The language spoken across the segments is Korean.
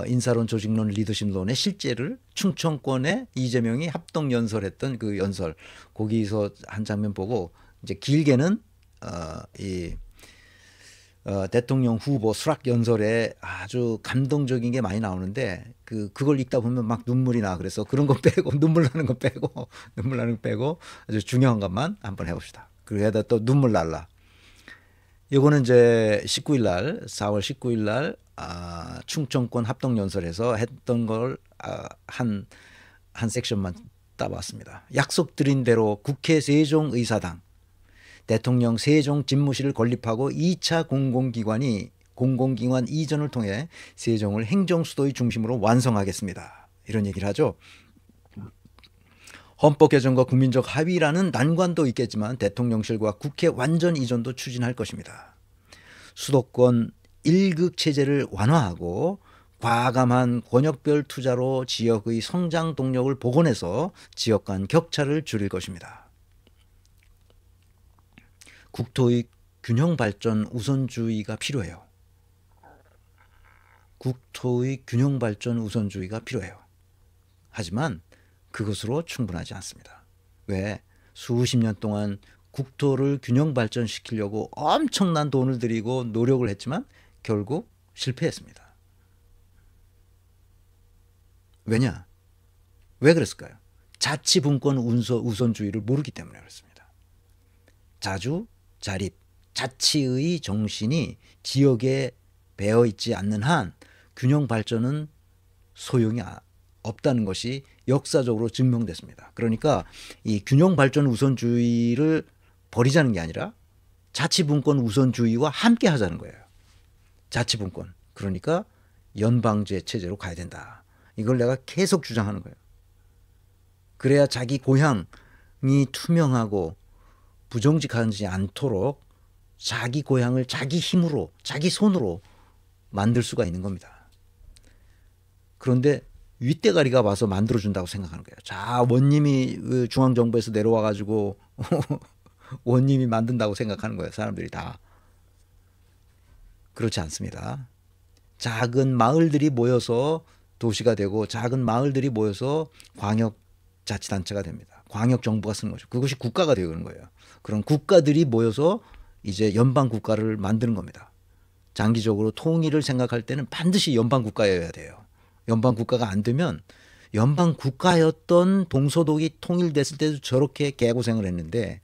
인사론, 조직론, 리더십론의 실제를 충청권에 이재명이 합동 연설했던 그 연설, 거기서 한 장면 보고 이제 길게는 이 대통령 후보 수락 연설에 아주 감동적인 게 많이 나오는데 그걸 읽다 보면 막 눈물이 나. 그래서 그런 거 빼고 눈물 나는 거 빼고 아주 중요한 것만 한번 해봅시다. 그러다 또 눈물 날라. 이거는 이제 19일 날 4월 19일 날 충청권 합동 연설에서 했던 걸 한 섹션만 따봤습니다. 약속드린 대로 국회 세종의사당 대통령 세종 집무실을 건립하고 2차 공공기관 이전을 통해 세종을 행정수도의 중심으로 완성하겠습니다. 이런 얘기를 하죠. 헌법 개정과 국민적 합의라는 난관도 있겠지만 대통령실과 국회 완전 이전도 추진할 것입니다. 수도권 1극 체제를 완화하고 과감한 권역별 투자로 지역의 성장 동력을 복원해서 지역 간 격차를 줄일 것입니다. 국토의 균형 발전 우선주의가 필요해요. 국토의 균형 발전 우선주의가 필요해요. 하지만 그것으로 충분하지 않습니다. 왜? 수십 년 동안 국토를 균형 발전시키려고 엄청난 돈을 들이고 노력을 했지만 결국 실패했습니다. 왜냐? 왜 그랬을까요? 자치분권 우선주의를 모르기 때문에 그렇습니다. 자주, 자립, 자치의 정신이 지역에 배어 있지 않는 한 균형 발전은 소용이 없다는 것이 역사적으로 증명됐습니다. 그러니까 이 균형 발전 우선주의를 버리자는 게 아니라 자치분권 우선주의와 함께 하자는 거예요. 자치분권. 그러니까 연방제 체제로 가야 된다. 이걸 내가 계속 주장하는 거예요. 그래야 자기 고향이 투명하고 부정직하지 않도록 자기 고향을 자기 힘으로, 자기 손으로 만들 수가 있는 겁니다. 그런데 윗대가리가 와서 만들어준다고 생각하는 거예요. 자, 원님이 중앙정부에서 내려와가지고 원님이 만든다고 생각하는 거예요. 사람들이 다. 그렇지 않습니다. 작은 마을들이 모여서 도시가 되고 작은 마을들이 모여서 광역자치단체가 됩니다. 광역정부가 쓰는 거죠. 그것이 국가가 되는 거예요. 그런 국가들이 모여서 이제 연방국가를 만드는 겁니다. 장기적으로 통일을 생각할 때는 반드시 연방국가여야 돼요. 연방국가가 안 되면 연방국가였던 동서독이 통일됐을 때도 저렇게 개고생을 했는데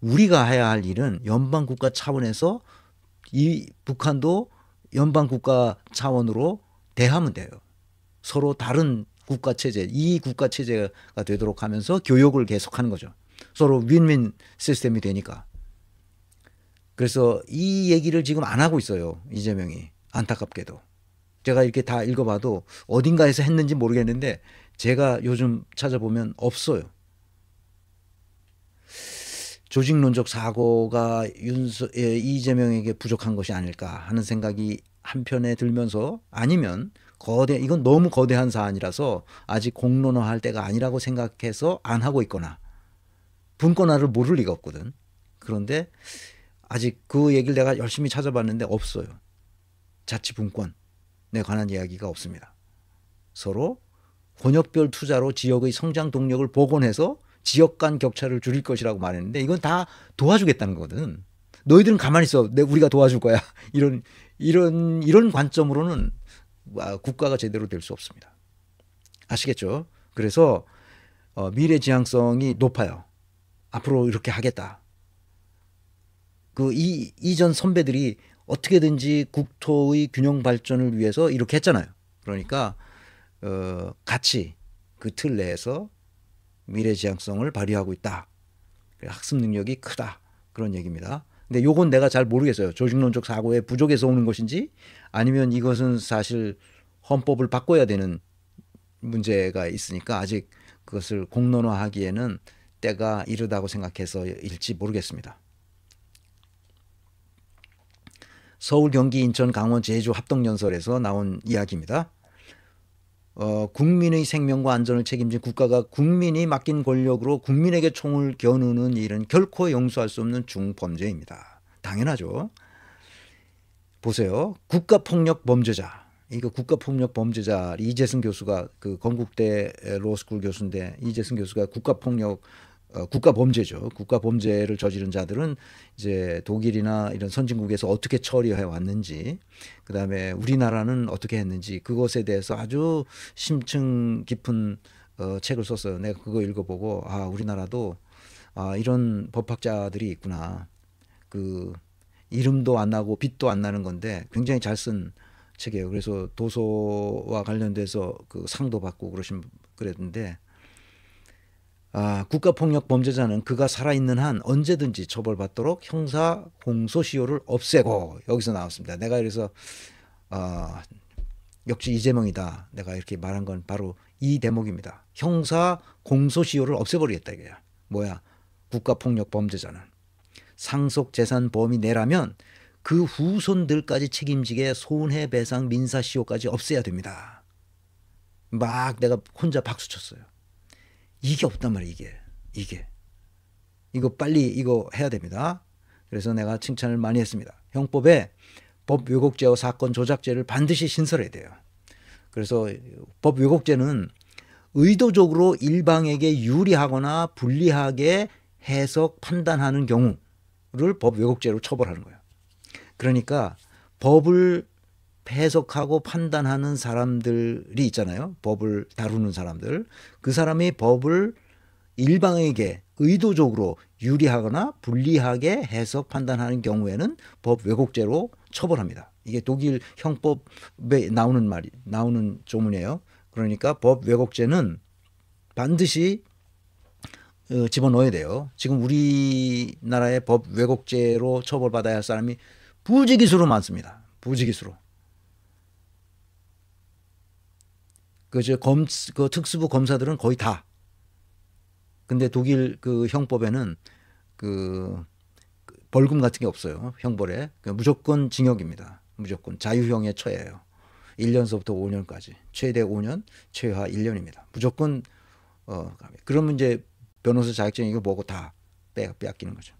우리가 해야 할 일은 연방국가 차원에서 이 북한도 연방국가 차원으로 대하면 돼요. 서로 다른 국가체제, 이 국가체제가 되도록 하면서 교역을 계속하는 거죠. 서로 윈윈 시스템이 되니까. 그래서 이 얘기를 지금 안 하고 있어요. 이재명이. 안타깝게도. 제가 이렇게 다 읽어봐도 어딘가에서 했는지 모르겠는데 제가 요즘 찾아보면 없어요. 조직론적 사고가 이재명에게 부족한 것이 아닐까 하는 생각이 한편에 들면서 아니면 이건 너무 거대한 사안이라서 아직 공론화할 때가 아니라고 생각해서 안 하고 있거나 분권화를 모를 리가 없거든. 그런데 아직 그 얘기를 내가 열심히 찾아봤는데 없어요. 자치분권에 관한 이야기가 없습니다. 서로 권역별 투자로 지역의 성장 동력을 복원해서 지역 간 격차를 줄일 것이라고 말했는데 이건 다 도와주겠다는 거거든. 너희들은 가만히 있어. 우리가 도와줄 거야. 이런 관점으로는 국가가 제대로 될 수 없습니다. 아시겠죠? 그래서 미래 지향성이 높아요. 앞으로 이렇게 하겠다. 이전 선배들이 어떻게든지 국토의 균형 발전을 위해서 이렇게 했잖아요. 그러니까 같이 그 틀 내에서 미래 지향성을 발휘하고 있다. 학습 능력이 크다. 그런 얘기입니다. 근데 요건 내가 잘 모르겠어요. 조직론적 사고의 부족에서 오는 것인지 아니면 이것은 사실 헌법을 바꿔야 되는 문제가 있으니까 아직 그것을 공론화하기에는 때가 이르다고 생각해서일지 모르겠습니다. 서울, 경기, 인천, 강원, 제주 합동연설에서 나온 이야기입니다. 국민의 생명과 안전을 책임진 국가가 국민이 맡긴 권력으로 국민에게 총을 겨누는 일은 결코 용서할 수 없는 중범죄입니다. 당연하죠. 보세요. 국가폭력 범죄자. 이거 국가폭력 범죄자 이재승 교수가 그 건국대 로스쿨 교수인데 이재승 교수가 국가폭력 국가 범죄죠. 국가 범죄를 저지른 자들은 이제 독일이나 이런 선진국에서 어떻게 처리해 왔는지, 그다음에 우리나라는 어떻게 했는지 그것에 대해서 아주 심층 깊은 책을 썼어요. 내가 그거 읽어보고 아 우리나라도 이런 법학자들이 있구나. 그 이름도 안 나고 빛도 안 나는 건데 굉장히 잘 쓴 책이에요. 그래서 도서와 관련돼서 그 상도 받고 그랬는데 국가폭력 범죄자는 그가 살아있는 한 언제든지 처벌받도록 형사 공소시효를 없애고, 여기서 나왔습니다. 내가 그래서 역시 이재명이다. 내가 이렇게 말한 건 바로 이 대목입니다. 형사 공소시효를 없애버리겠다 이거야. 뭐야? 국가폭력 범죄자는 상속재산 범위 내라면 그 후손들까지 책임지게 손해배상 민사시효까지 없애야 됩니다. 막 내가 혼자 박수 쳤어요. 이게 없단 말이에요. 이거 빨리 이거 해야 됩니다. 그래서 내가 칭찬을 많이 했습니다. 형법에 법 왜곡죄와 사건 조작죄를 반드시 신설해야 돼요. 그래서 법 왜곡죄는 의도적으로 일방에게 유리하거나 불리하게 해석 판단하는 경우를 법 왜곡죄로 처벌하는 거예요. 그러니까 법을 해석하고 판단하는 사람들이 있잖아요. 법을 다루는 사람들. 그 사람이 법을 일방에게 의도적으로 유리하거나 불리하게 해석 판단하는 경우에는 법 왜곡죄로 처벌합니다. 이게 독일 형법에 나오는 조문이에요. 그러니까 법 왜곡죄는 반드시 집어넣어야 돼요. 지금 우리나라의 법 왜곡죄로 처벌받아야 할 사람이 부지기수로 많습니다. 부지기수로. 그 특수부 검사들은 거의 다. 근데 독일 그 형법에는 그 벌금 같은 게 없어요. 형벌에. 무조건 징역입니다. 무조건 자유형에 처해요. 1년서부터 5년까지. 최대 5년, 최하 1년입니다. 무조건 그러면 이제 변호사 자격증 이거 뭐고 다 빼앗기는 거죠.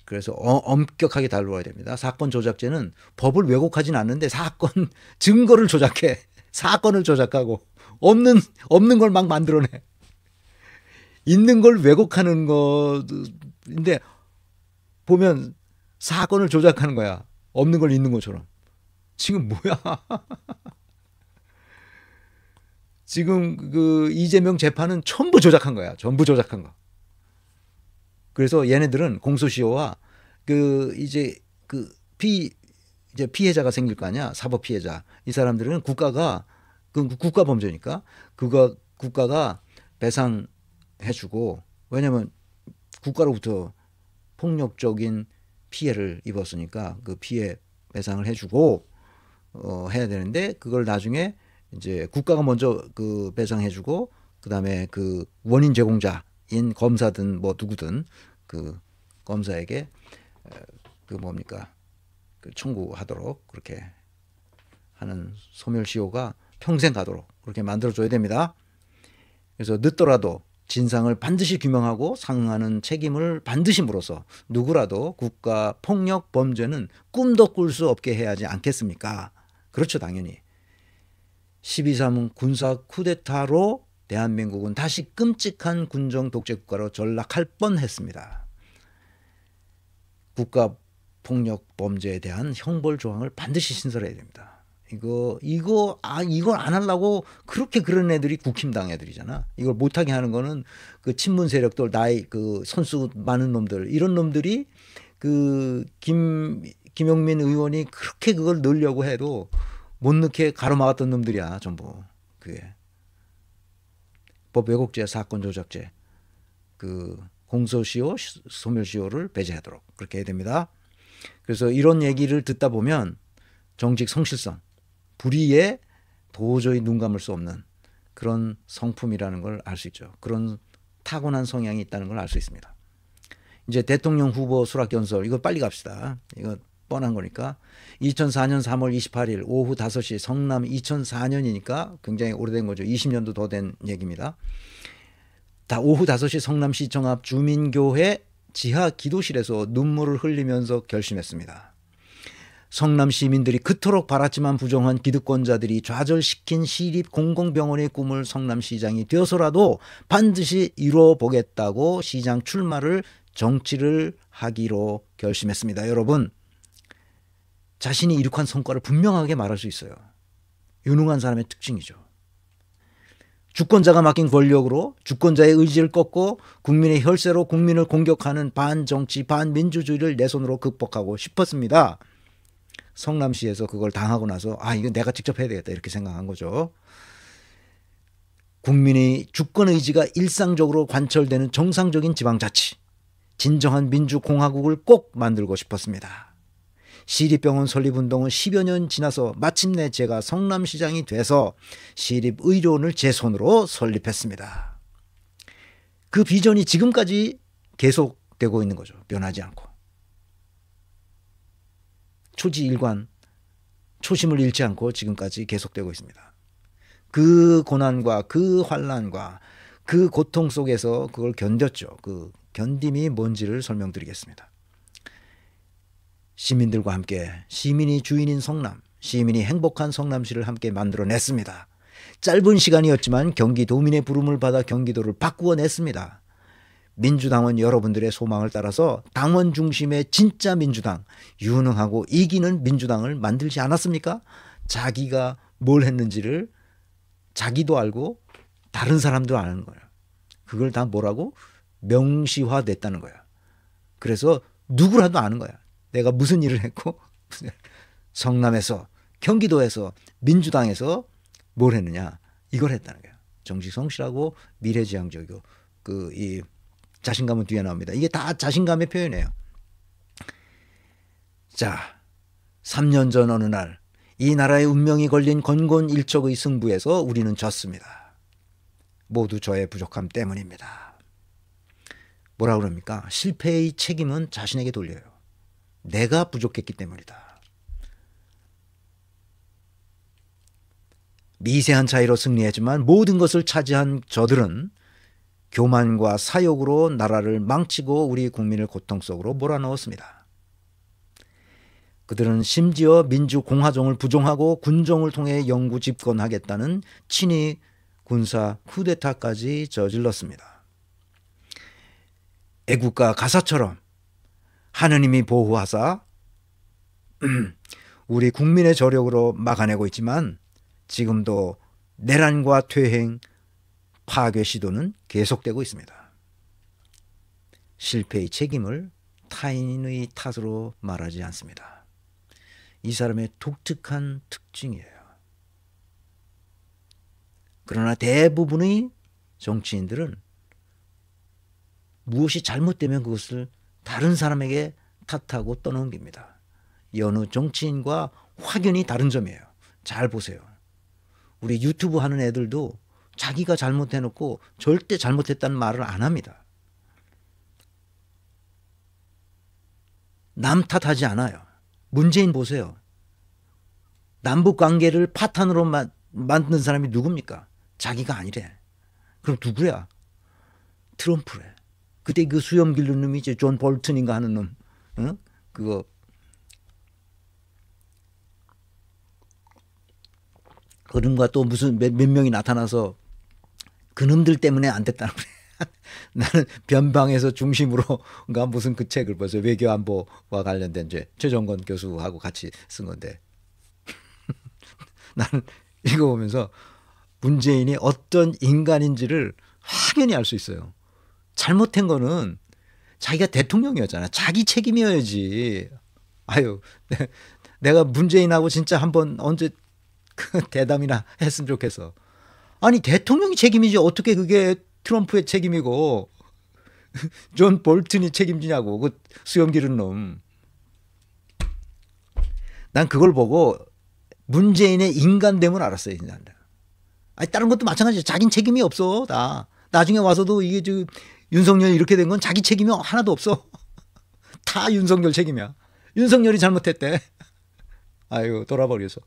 그래서 엄격하게 다루어야 됩니다. 사건 조작죄는 법을 왜곡하지는 않는데 사건 증거를 조작해. 사건을 조작하고 없는 걸 막 만들어내. 있는 걸 왜곡하는 거인데 보면 사건을 조작하는 거야. 없는 걸 있는 것처럼. 지금 뭐야? 지금 그 이재명 재판은 전부 조작한 거야. 전부 조작한 거. 그래서 얘네들은 공소시효와 이제 피해자가 생길 거 아니야. 사법 피해자. 이 사람들은 국가가 국가 범죄니까 국가가 배상해주고, 왜냐면 국가로부터 폭력적인 피해를 입었으니까 그 피해 배상을 해주고 해야 되는데, 그걸 나중에 이제 국가가 먼저 그 배상해주고 그다음에 그 원인 제공자인 검사든 뭐 누구든 그 검사에게 그 청구하도록 그렇게 하는 소멸시효가 평생 가도록 그렇게 만들어줘야 됩니다. 그래서 늦더라도 진상을 반드시 규명하고 상응하는 책임을 반드시 물어서 누구라도 국가 폭력 범죄는 꿈도 꿀 수 없게 해야 하지 않겠습니까? 그렇죠, 당연히. 12.3 군사 쿠데타로 대한민국은 다시 끔찍한 군정 독재 국가로 전락할 뻔했습니다. 국가 폭력 범죄에 대한 형벌 조항을 반드시 신설해야 됩니다. 이걸 안 하려고 그렇게 그런 애들이 국힘당 애들이잖아. 이걸 못하게 하는 거는 그 친문 세력들, 그 선수 많은 놈들, 이런 놈들이 그 김용민 의원이 그렇게 그걸 넣으려고 해도 못 넣게 가로막았던 놈들이야, 전부. 그게 법 왜곡죄, 사건 조작죄, 그 공소시효, 소멸시효를 배제하도록 그렇게 해야 됩니다. 그래서 이런 얘기를 듣다 보면 정직 성실성, 불의에 도저히 눈 감을 수 없는 그런 성품이라는 걸 알 수 있죠. 그런 타고난 성향이 있다는 걸 알 수 있습니다. 이제 대통령 후보 수락연설, 이거 빨리 갑시다. 이거 뻔한 거니까. 2004년 3월 28일 오후 5시 성남, 2004년이니까 굉장히 오래된 거죠. 20년도 더 된 얘기입니다. 오후 5시 성남시청 앞 주민교회 지하 기도실에서 눈물을 흘리면서 결심했습니다. 성남 시민들이 그토록 바랐지만 부정한 기득권자들이 좌절시킨 시립 공공병원의 꿈을 성남시장이 되어서라도 반드시 이뤄보겠다고 시장 출마를 정치를 하기로 결심했습니다. 여러분, 자신이 이룩한 성과를 분명하게 말할 수 있어요. 유능한 사람의 특징이죠. 주권자가 맡긴 권력으로 주권자의 의지를 꺾고 국민의 혈세로 국민을 공격하는 반정치 반민주주의를 내 손으로 극복하고 싶었습니다. 성남시에서 그걸 당하고 나서 이거 내가 직접 해야 되겠다 이렇게 생각한 거죠. 국민의 주권 의지가 일상적으로 관철되는 정상적인 지방자치, 진정한 민주공화국을 꼭 만들고 싶었습니다. 시립병원 설립운동은 10여 년 지나서 마침내 제가 성남시장이 돼서 시립의료원을 제 손으로 설립했습니다. 그 비전이 지금까지 계속되고 있는 거죠. 변하지 않고. 초지일관, 초심을 잃지 않고 지금까지 계속되고 있습니다. 그 고난과 그 환난과 그 고통 속에서 그걸 견뎠죠. 그 견딤이 뭔지를 설명드리겠습니다. 시민들과 함께 시민이 주인인 성남, 시민이 행복한 성남시를 함께 만들어냈습니다. 짧은 시간이었지만 경기도민의 부름을 받아 경기도를 바꾸어냈습니다. 민주당은 여러분들의 소망을 따라서 당원 중심의 진짜 민주당, 유능하고 이기는 민주당을 만들지 않았습니까? 자기가 뭘 했는지를 자기도 알고 다른 사람도 아는 거예요. 그걸 다 뭐라고? 명시화됐다는 거야. 그래서 누구라도 아는 거야. 내가 무슨 일을 했고 성남에서, 경기도에서, 민주당에서 뭘 했느냐, 이걸 했다는 거야. 정치 성실하고 미래지향적이고 이 자신감은 뒤에 나옵니다. 이게 다 자신감의 표현이에요. 자, 3년 전 어느 날 이 나라의 운명이 걸린 건곤일척의 승부에서 우리는 졌습니다. 모두 저의 부족함 때문입니다. 뭐라 그럽니까? 실패의 책임은 자신에게 돌려요. 내가 부족했기 때문이다. 미세한 차이로 승리했지만 모든 것을 차지한 저들은 교만과 사욕으로 나라를 망치고 우리 국민을 고통 속으로 몰아넣었습니다. 그들은 심지어 민주공화정을 부정하고 군정을 통해 영구 집권하겠다는 친위 군사 쿠데타까지 저질렀습니다. 애국가 가사처럼 하느님이 보호하사 우리 국민의 저력으로 막아내고 있지만 지금도 내란과 퇴행, 파괴 시도는 계속되고 있습니다. 실패의 책임을 타인의 탓으로 말하지 않습니다. 이 사람의 독특한 특징이에요. 그러나 대부분의 정치인들은 무엇이 잘못되면 그것을 다른 사람에게 탓하고 떠넘깁니다. 여느 정치인과 확연히 다른 점이에요. 잘 보세요. 우리 유튜브 하는 애들도 자기가 잘못해놓고 절대 잘못했다는 말을 안 합니다. 남 탓하지 않아요. 문재인 보세요. 남북관계를 파탄으로 만든 사람이 누굽니까? 자기가 아니래. 그럼 누구야? 트럼프래. 그때 그 수염 기른 놈이 이제 존 볼튼인가 하는 놈. 어? 그거 그놈과 또 무슨 몇 명이 나타나서 그놈들 때문에 안 됐다는 그래. 나는 변방에서 중심으로가 무슨 그 책을 벌써 외교안보와 관련된 이제 최정건 교수하고 같이 쓴 건데 나는 이거 보면서 문재인이 어떤 인간인지를 확연히 알 수 있어요. 잘못한 거는 자기가 대통령이었잖아. 자기 책임이어야지. 아유, 내가 문재인하고 진짜 한번 언제 그 대담이나 했으면 좋겠어. 아니 대통령이 책임이지 어떻게 그게 트럼프의 책임이고 존 볼튼이 책임지냐고. 그 수염 기른 놈. 난 그걸 보고 문재인의 인간됨을 알았어요. 아니 다른 것도 마찬가지죠. 자긴 책임이 없어. 다 나중에 와서도 이게 지금 윤석열이 이렇게 된 건 자기 책임이 하나도 없어. 다 윤석열 책임이야. 윤석열이 잘못했대. 아유 돌아버려서.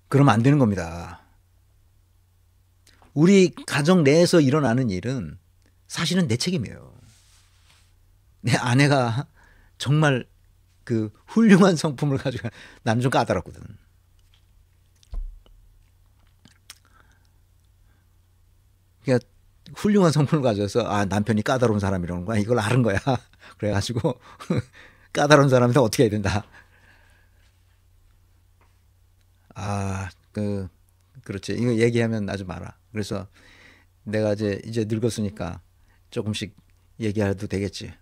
그러면 안 되는 겁니다. 우리 가정 내에서 일어나는 일은 사실은 내 책임이에요. 내 아내가 정말 그 훌륭한 성품을 가지고 나는 좀 까다롭거든. 그러니까 훌륭한 성품을 가져서 아 남편이 까다로운 사람이라는 거야. 이걸 아는 거야. 그래가지고 까다로운 사람한테 어떻게 해야 된다. 아 그렇지. 이거 얘기하면 아주 많아. 그래서 내가 이제 늙었으니까 조금씩 얘기해도 되겠지.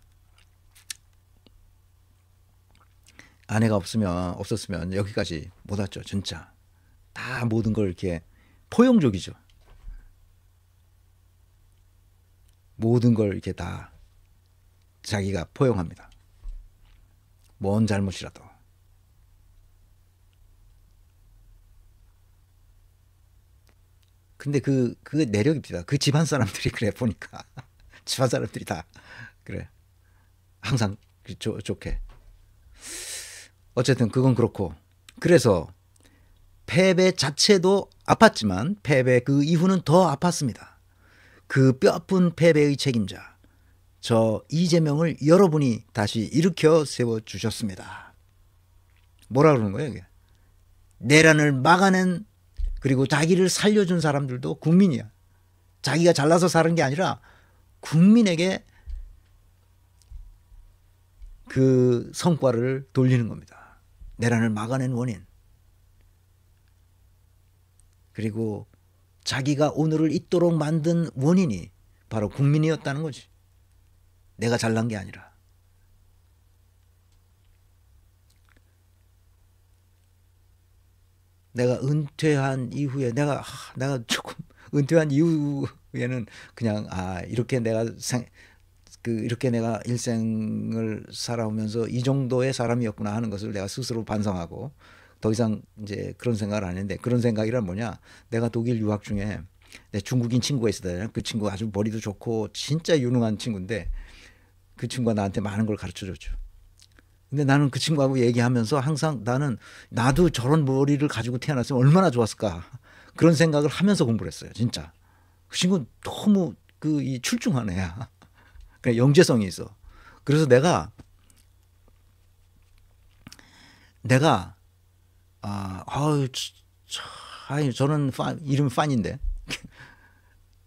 아내가 없었으면 여기까지 못 왔죠. 진짜 다 모든 걸 이렇게 포용적이죠. 모든 걸 이렇게 다 자기가 포용합니다. 뭔 잘못이라도. 근데 그 내력입니다. 그 집안 사람들이 그래 보니까 집안 사람들이 다 그래. 항상 좋게. 어쨌든 그건 그렇고 그래서 패배 자체도 아팠지만 패배 그 이후는 더 아팠습니다. 그 뼈아픈 패배의 책임자 저 이재명을 여러분이 다시 일으켜 세워주셨습니다. 뭐라 그러는 거예요 이게? 내란을 막아낸 그리고 자기를 살려준 사람들도 국민이야. 자기가 잘나서 사는 게 아니라 국민에게 그 성과를 돌리는 겁니다. 내란을 막아낸 원인. 그리고 자기가 오늘을 있도록 만든 원인이 바로 국민이었다는 거지. 내가 잘난 게 아니라. 내가 은퇴한 이후에 내가 조금 은퇴한 이후에는 그냥 이렇게 내가 이렇게 내가 일생을 살아오면서 이 정도의 사람이었구나 하는 것을 내가 스스로 반성하고 더 이상 이제 그런 생각을 안 했는데 그런 생각이란 뭐냐? 내가 독일 유학 중에 내 중국인 친구가 있었잖아요. 그 친구 아주 머리도 좋고 진짜 유능한 친구인데 그 친구가 나한테 많은 걸 가르쳐 줬죠. 근데 나는 그 친구하고 얘기하면서 항상 나도 저런 머리를 가지고 태어났으면 얼마나 좋았을까 그런 생각을 하면서 공부를 했어요. 진짜 그 친구 너무 이 출중한 애야. 그냥 영재성이 있어. 그래서 내가 저는 이름 판인데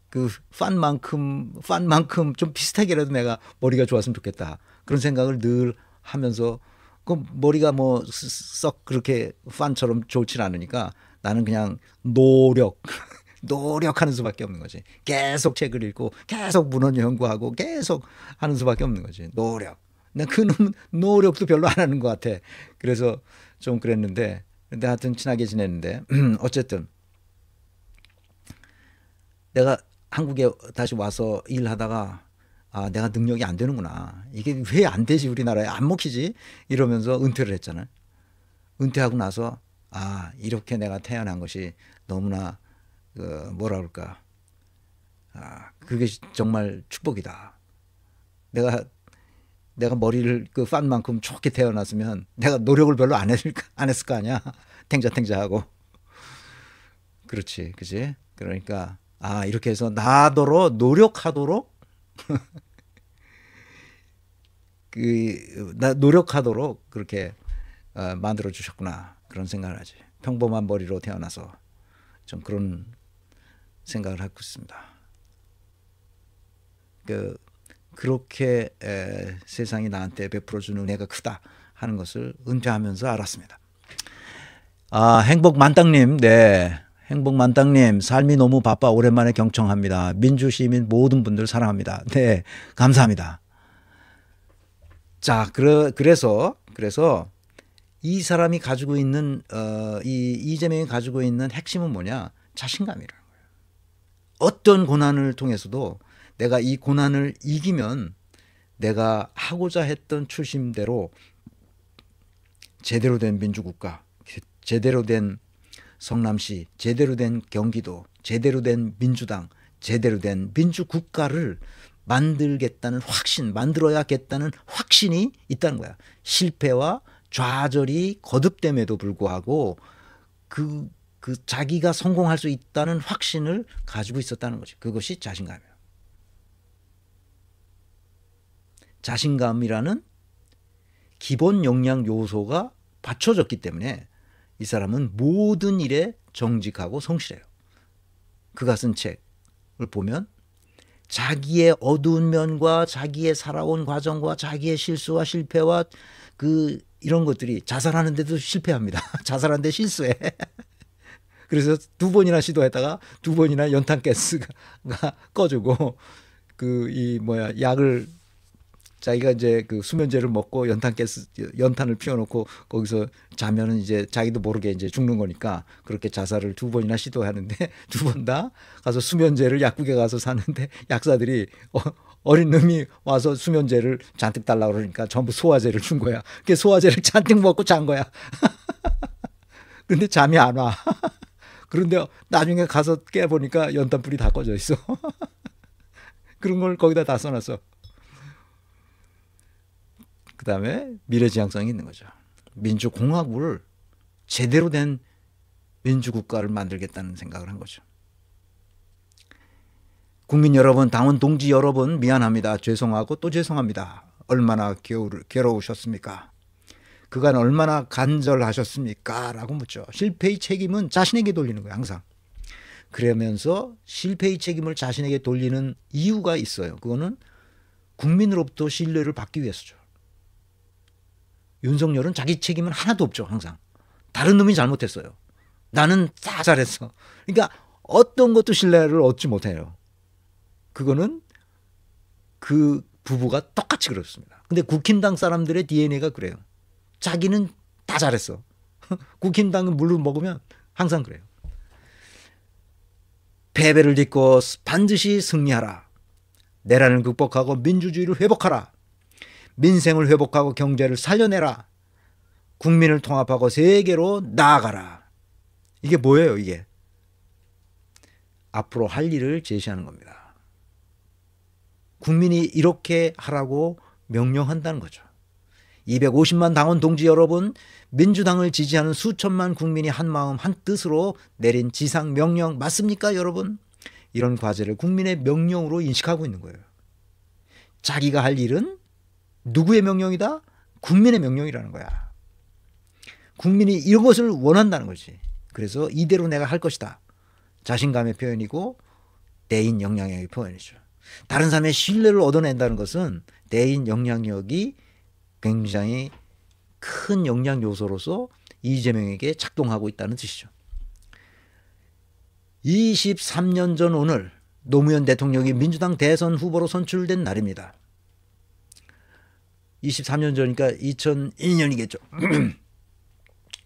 그 판만큼 좀 비슷하게라도 내가 머리가 좋았으면 좋겠다 그런 생각을 늘 하면서 그 머리가 뭐 썩 그렇게 판처럼 좋진 않으니까 나는 그냥 노력하는 수밖에 없는 거지. 계속 책을 읽고 계속 문헌 연구하고 계속 하는 수밖에 없는 거지. 노력. 난 그 노력도 별로 안 하는 것 같아. 그래서 좀 그랬는데 근데 하여튼 친하게 지냈는데 어쨌든 내가 한국에 다시 와서 일하다가 내가 능력이 안 되는구나. 이게 왜 안 되지 우리나라에 안 먹히지? 이러면서 은퇴를 했잖아요. 은퇴하고 나서 이렇게 내가 태어난 것이 너무나 뭐라 그럴까. 그게 정말 축복이다. 내가 머리를 그 판만큼 좋게 태어났으면 내가 노력을 별로 안 했을 거 아니야. 탱자탱자하고. 그렇지, 그지? 그러니까 이렇게 해서 나더러 노력하도록 노력하도록 그렇게 만들어 주셨구나 그런 생각을 하지. 평범한 머리로 태어나서 좀 그런 생각을 하고 있습니다. 그렇게 세상이 나한테 베풀어주는 은혜가 크다 하는 것을 은퇴하면서 알았습니다. 행복 만땅님, 네. 행복 만땅님, 삶이 너무 바빠 오랜만에 경청합니다. 민주시민 모든 분들 사랑합니다. 네, 감사합니다. 자, 그래서 이 사람이 가지고 있는 이재명이 가지고 있는 핵심은 뭐냐? 자신감이라는 거예요. 어떤 고난을 통해서도 내가 이 고난을 이기면 내가 하고자 했던 출심대로 제대로 된 민주국가, 제대로 된 성남시, 제대로 된 경기도, 제대로 된 민주당, 제대로 된 민주국가를 만들겠다는 만들어야겠다는 확신이 있다는 거야. 실패와 좌절이 거듭됨에도 불구하고 그 자기가 성공할 수 있다는 확신을 가지고 있었다는 거지. 그것이 자신감이에요. 자신감이라는 기본 역량 요소가 받쳐졌기 때문에 이 사람은 모든 일에 정직하고 성실해요. 그가 쓴 책을 보면 자기의 어두운 면과 자기의 살아온 과정과 자기의 실수와 실패와 이런 것들이 자살하는데도 실패합니다. 자살하는데 실수해. 그래서 2번이나 시도했다가 2번이나 연탄가스가 꺼지고 약을 자기가 이제 수면제를 먹고 연탄을 피워놓고 거기서 자면은 이제 자기도 모르게 이제 죽는 거니까 그렇게 자살을 2번이나 시도하는데 2번 다 가서 수면제를 약국에 가서 사는데 약사들이 어린 놈이 와서 수면제를 잔뜩 달라고 그러니까 전부 소화제를 준 거야. 그 소화제를 잔뜩 먹고 잔 거야. 근데 잠이 안 와. 그런데 나중에 가서 깨보니까 연탄불이 다 꺼져 있어. 그런 걸 거기다 다 써놨어. 그 다음에 미래지향성이 있는 거죠. 민주공화국을 제대로 된 민주국가를 만들겠다는 생각을 한 거죠. 국민 여러분, 당원 동지 여러분, 미안합니다. 죄송하고 또 죄송합니다. 얼마나 괴로우셨습니까? 그간 얼마나 간절하셨습니까? 라고 묻죠. 실패의 책임은 자신에게 돌리는 거예요. 항상. 그러면서 실패의 책임을 자신에게 돌리는 이유가 있어요. 그거는 국민으로부터 신뢰를 받기 위해서죠. 윤석열은 자기 책임은 하나도 없죠. 항상. 다른 놈이 잘못했어요. 나는 다 잘했어. 그러니까 어떤 것도 신뢰를 얻지 못해요. 그거는 그 부부가 똑같이 그렇습니다. 근데 국힘당 사람들의 DNA가 그래요. 자기는 다 잘했어. 국힘당은 물을 먹으면 항상 그래요. 패배를 딛고 반드시 승리하라. 내란을 극복하고 민주주의를 회복하라. 민생을 회복하고 경제를 살려내라. 국민을 통합하고 세계로 나아가라. 이게 뭐예요, 이게? 앞으로 할 일을 제시하는 겁니다. 국민이 이렇게 하라고 명령한다는 거죠. 250만 당원 동지 여러분, 민주당을 지지하는 수천만 국민이 한마음 한뜻으로 내린 지상 명령 맞습니까, 여러분? 이런 과제를 국민의 명령으로 인식하고 있는 거예요. 자기가 할 일은 누구의 명령이다? 국민의 명령이라는 거야. 국민이 이것을 원한다는 거지. 그래서 이대로 내가 할 것이다. 자신감의 표현이고 대인 영향력의 표현이죠. 다른 사람의 신뢰를 얻어낸다는 것은 대인 영향력이 굉장히 큰 영향 요소로서 이재명에게 작동하고 있다는 뜻이죠. 23년 전 오늘 노무현 대통령이 민주당 대선 후보로 선출된 날입니다. 23년 전이니까 2002년이겠죠.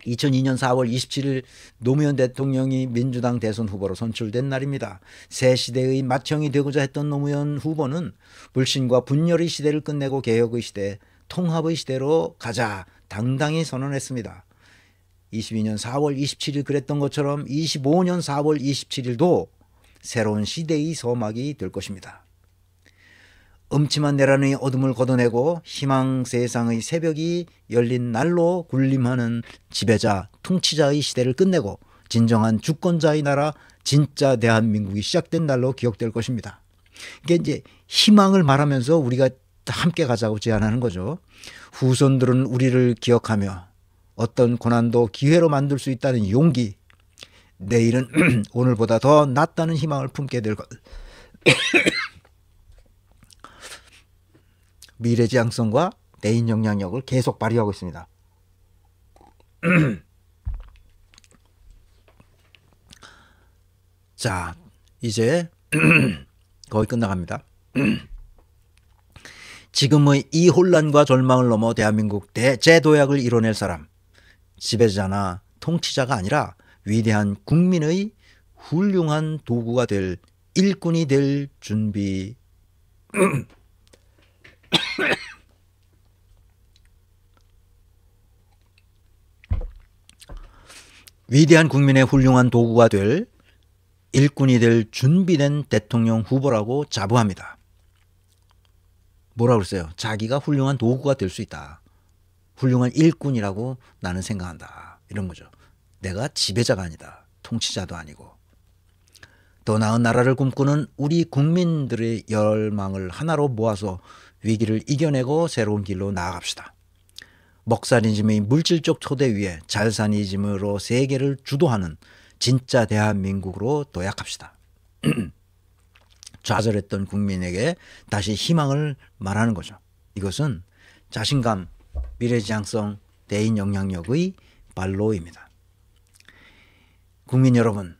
2002년 4월 27일 노무현 대통령이 민주당 대선 후보로 선출된 날입니다. 새 시대의 맏형이 되고자 했던 노무현 후보는 불신과 분열의 시대를 끝내고 개혁의 시대, 통합의 시대로 가자 당당히 선언했습니다. 22년 4월 27일 그랬던 것처럼 25년 4월 27일도 새로운 시대의 서막이 될 것입니다. 음침한 내란의 어둠을 걷어내고 희망 세상의 새벽이 열린 날로 군림하는 지배자, 통치자의 시대를 끝내고 진정한 주권자의 나라, 진짜 대한민국이 시작된 날로 기억될 것입니다. 이게 이제 희망을 말하면서 우리가 함께 가자고 제안하는 거죠. 후손들은 우리를 기억하며 어떤 고난도 기회로 만들 수 있다는 용기, 내일은 오늘보다 더 낫다는 희망을 품게 될 것. 미래지향성과 대인 영향력을 계속 발휘하고 있습니다. 자, 이제 거의 끝나갑니다. 지금의 이 혼란과 절망을 넘어 대한민국 대제도약을 이뤄낼 사람, 지배자나 통치자가 아니라 위대한 국민의 훌륭한 도구가 될 일꾼이 될 준비. 위대한 국민의 훌륭한 도구가 될 일꾼이 될 준비된 대통령 후보라고 자부합니다. 뭐라고 그랬어요? 자기가 훌륭한 도구가 될 수 있다. 훌륭한 일꾼이라고 나는 생각한다. 이런 거죠. 내가 지배자가 아니다. 통치자도 아니고. 더 나은 나라를 꿈꾸는 우리 국민들의 열망을 하나로 모아서 위기를 이겨내고 새로운 길로 나아갑시다. 먹살이즘의 물질적 토대 위에 잘사니즘으로 세계를 주도하는 진짜 대한민국으로 도약합시다. 좌절했던 국민에게 다시 희망을 말하는 거죠. 이것은 자신감, 미래지향성, 대인 영향력의 발로입니다. 국민 여러분,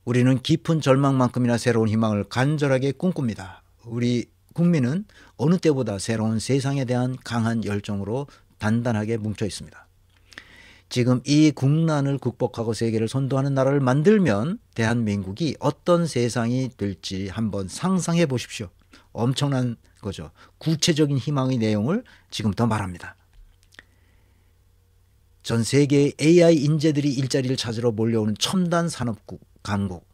우리는 깊은 절망만큼이나 새로운 희망을 간절하게 꿈꿉니다. 우리 국민은 어느 때보다 새로운 세상에 대한 강한 열정으로 단단하게 뭉쳐 있습니다. 지금 이 국난을 극복하고 세계를 선도하는 나라를 만들면 대한민국이 어떤 세상이 될지 한번 상상해 보십시오. 엄청난 거죠. 구체적인 희망의 내용을 지금부터 말합니다. 전 세계의 AI 인재들이 일자리를 찾으러 몰려오는 첨단 산업국 강국,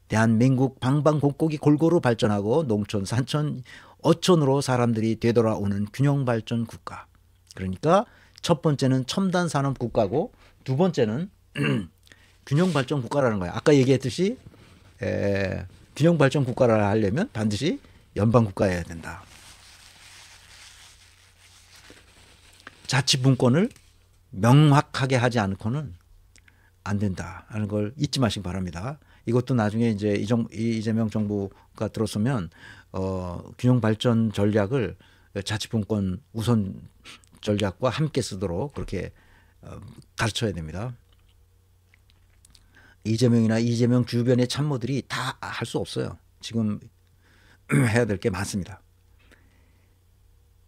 대한민국 방방곡곡이 골고루 발전하고 농촌, 산촌, 어촌으로 사람들이 되돌아오는 균형 발전 국가. 그러니까 첫 번째는 첨단 산업 국가고 두 번째는 균형 발전 국가라는 거예요. 아까 얘기했듯이 균형 발전 국가를 하려면 반드시 연방 국가여야 된다. 자치분권을 명확하게 하지 않고는 안 된다 하는 걸 잊지 마시기 바랍니다. 이것도 나중에 이제 이재명 정부가 들어서면 균형 발전 전략을 자치분권 우선 전략과 함께 쓰도록 그렇게 가르쳐야 됩니다. 이재명이나 이재명 주변의 참모들이 다 할 수 없어요. 지금 해야 될 게 많습니다.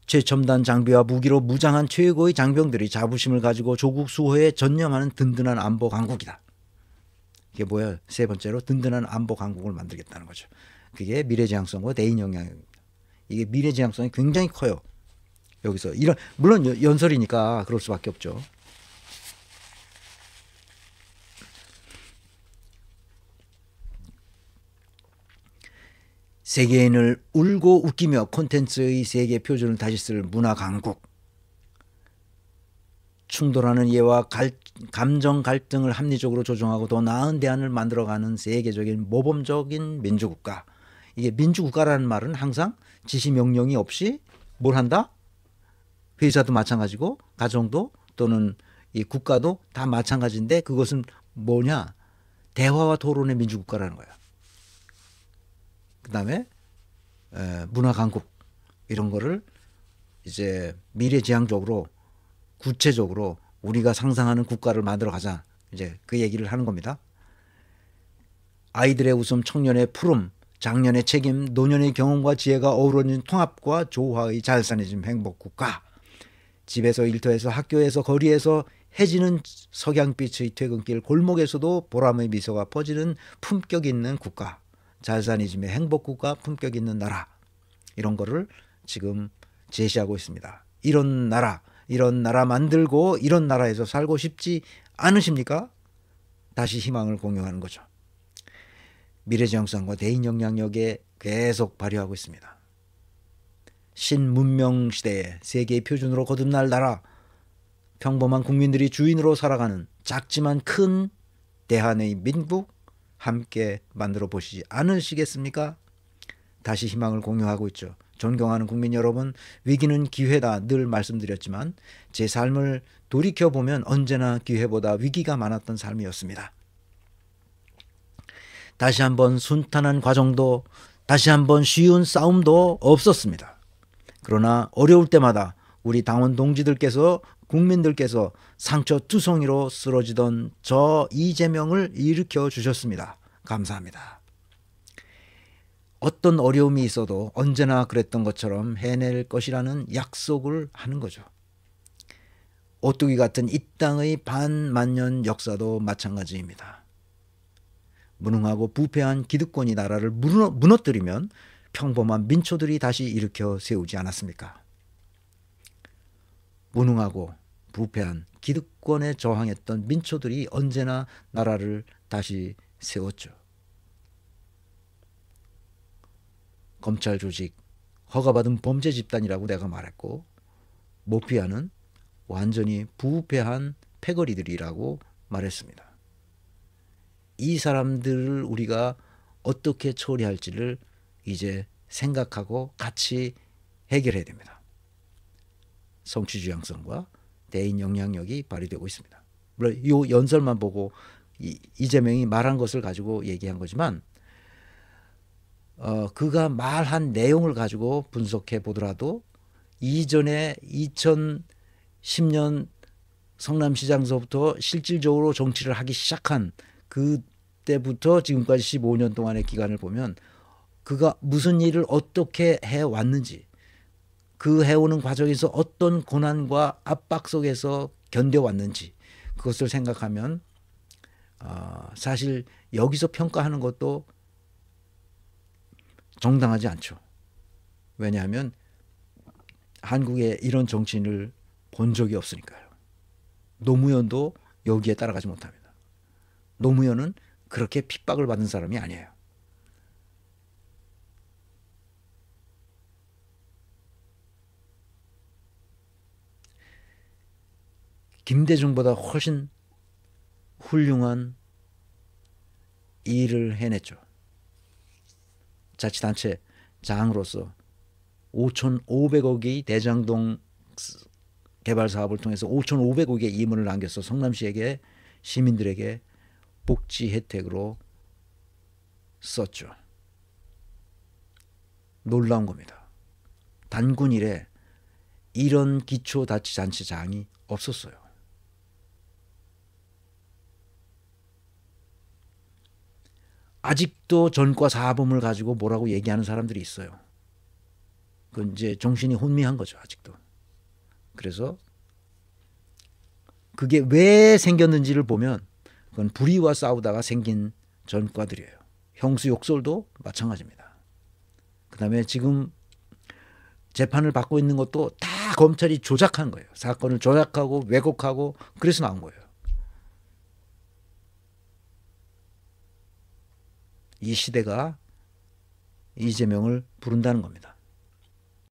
최첨단 장비와 무기로 무장한 최고의 장병들이 자부심을 가지고 조국 수호에 전념하는 든든한 안보 강국이다. 이게 뭐예요? 세 번째로 든든한 안보 강국을 만들겠다는 거죠. 그게 미래지향성과 대인 영향력입니다. 이게 미래지향성이 굉장히 커요. 여기서 이런 물론 연설이니까 그럴 수밖에 없죠. 세계인을 울고 웃기며 콘텐츠의 세계 표준을 다시 쓸 문화 강국. 충돌하는 이해와 감정 갈등을 합리적으로 조정하고 더 나은 대안을 만들어가는 세계적인 모범적인 민주국가. 이게 민주국가라는 말은 항상 지시 명령이 없이 뭘 한다? 회사도 마찬가지고 가정도 또는 이 국가도 다 마찬가지인데 그것은 뭐냐? 대화와 토론의 민주국가라는 거야. 그 다음에 문화 강국 이런 거를 이제 미래지향적으로 구체적으로 우리가 상상하는 국가를 만들어 가자. 이제 그 얘기를 하는 겁니다. 아이들의 웃음, 청년의 푸름, 장년의 책임, 노년의 경험과 지혜가 어우러진 통합과 조화의 잘사니즘 행복국가. 집에서 일터에서 학교에서 거리에서 해지는 석양빛의 퇴근길 골목에서도 보람의 미소가 퍼지는 품격 있는 국가. 잘사니즘의 행복국가, 품격 있는 나라. 이런 거를 지금 제시하고 있습니다. 이런 나라 만들고 이런 나라에서 살고 싶지 않으십니까? 다시 희망을 공유하는 거죠. 미래지향성과 대인 영향력에 계속 발휘하고 있습니다. 신문명 시대에 세계의 표준으로 거듭날 나라, 평범한 국민들이 주인으로 살아가는 작지만 큰 대한의 민국 함께 만들어 보시지 않으시겠습니까? 다시 희망을 공유하고 있죠. 존경하는 국민 여러분, 위기는 기회다 늘 말씀드렸지만 제 삶을 돌이켜보면 언제나 기회보다 위기가 많았던 삶이었습니다. 다시 한번 순탄한 과정도 다시 한번 쉬운 싸움도 없었습니다. 그러나 어려울 때마다 우리 당원 동지들께서 국민들께서 상처투성이로 쓰러지던 저 이재명을 일으켜 주셨습니다. 감사합니다. 어떤 어려움이 있어도 언제나 그랬던 것처럼 해낼 것이라는 약속을 하는 거죠. 오뚜기 같은 이 땅의 반만년 역사도 마찬가지입니다. 무능하고 부패한 기득권이 나라를 무너뜨리면 평범한 민초들이 다시 일으켜 세우지 않았습니까? 무능하고 부패한 기득권에 저항했던 민초들이 언제나 나라를 다시 세웠죠. 검찰 조직, 허가받은 범죄 집단이라고 내가 말했고 모피아는 완전히 부패한 패거리들이라고 말했습니다. 이 사람들을 우리가 어떻게 처리할지를 이제 생각하고 같이 해결해야 됩니다. 성취주향성과 대인 영향력이 발휘되고 있습니다. 물론 이 연설만 보고 이재명이 말한 것을 가지고 얘기한 거지만 그가 말한 내용을 가지고 분석해 보더라도 이전에 2010년 성남시장서부터 실질적으로 정치를 하기 시작한 그때부터 지금까지 15년 동안의 기간을 보면 그가 무슨 일을 어떻게 해왔는지, 그 해오는 과정에서 어떤 고난과 압박 속에서 견뎌왔는지 그것을 생각하면 사실 여기서 평가하는 것도 정당하지 않죠. 왜냐하면 한국에 이런 정치인을 본 적이 없으니까요. 노무현도 여기에 따라가지 못합니다. 노무현은 그렇게 핍박을 받은 사람이 아니에요. 김대중보다 훨씬 훌륭한 일을 해냈죠. 자치단체 장으로서 5,500억의 대장동 개발 사업을 통해서 5,500억의 이문을 남겨서 성남시에게 시민들에게 복지 혜택으로 썼죠. 놀라운 겁니다. 단군 이래 이런 기초자치단체장이 없었어요. 아직도 전과 사범을 가지고 뭐라고 얘기하는 사람들이 있어요. 그건 이제 정신이 혼미한 거죠, 아직도. 그래서 그게 왜 생겼는지를 보면 그건 불의와 싸우다가 생긴 전과들이에요. 형수욕설도 마찬가지입니다. 그다음에 지금 재판을 받고 있는 것도 다 검찰이 조작한 거예요. 사건을 조작하고 왜곡하고 그래서 나온 거예요. 이 시대가 이재명을 부른다는 겁니다.